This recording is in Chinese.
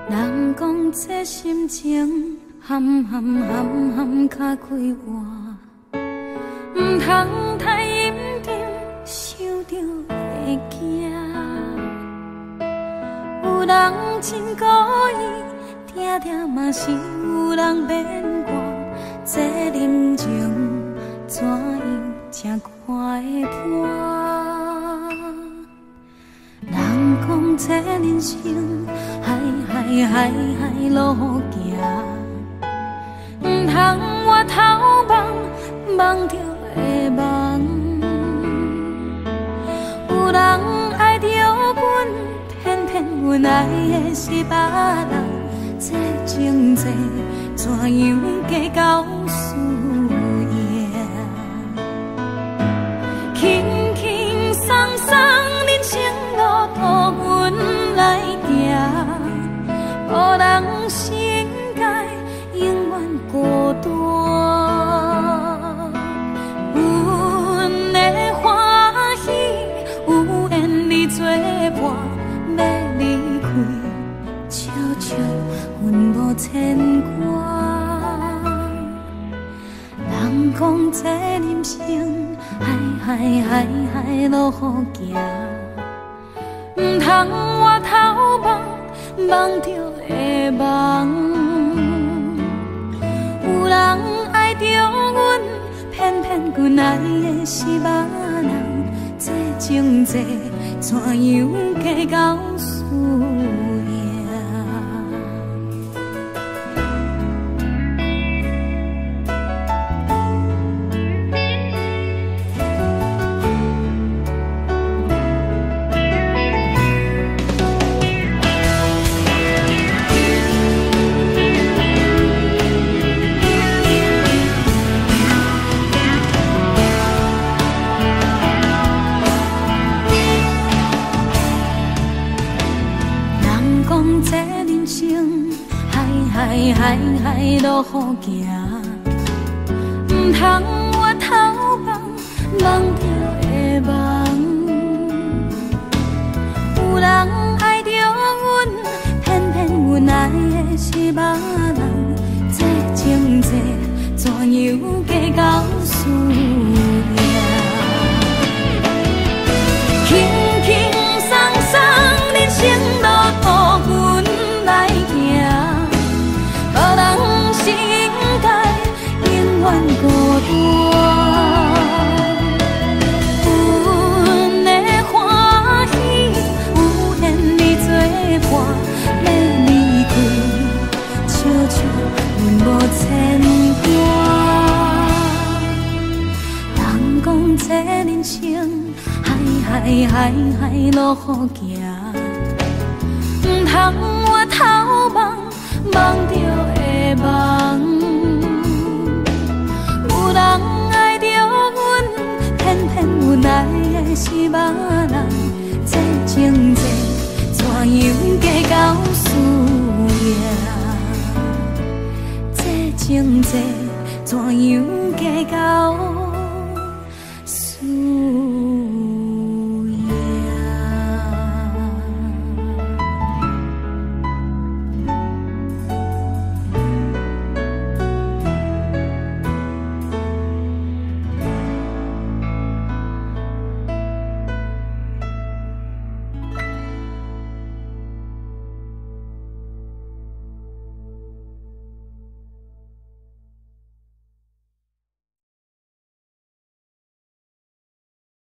人讲这心情含较开活，唔通太认真，想着会惊。有人真故意，定定嘛是有人免我。这人情怎样才看会破？人讲这人生，海路行，唔通我头望着会梦。有人爱着阮，偏阮爱的是别人。这情债怎样计较输赢？轻轻松松人生路途，阮来行。无人世界永远孤单，阮的欢喜有缘你作伴，要离开，悄悄阮无牵挂。人讲这人生，海路好行，唔通我头望着会梦。有人爱着阮，偏阮爱的是别人。这情债怎样计较输赢？这人生，海路好行，唔通我头望着会梦。有人爱着阮，偏阮爱的是别人。这情债怎样计较输赢？轻轻松松人生路途，阮来行。无人世界永远孤单，阮的欢喜有缘你作伴，要离开，悄悄阮无牵挂。人讲这人生，海路好行，唔通我头望着会梦。有人爱着阮，偏阮爱的是别人。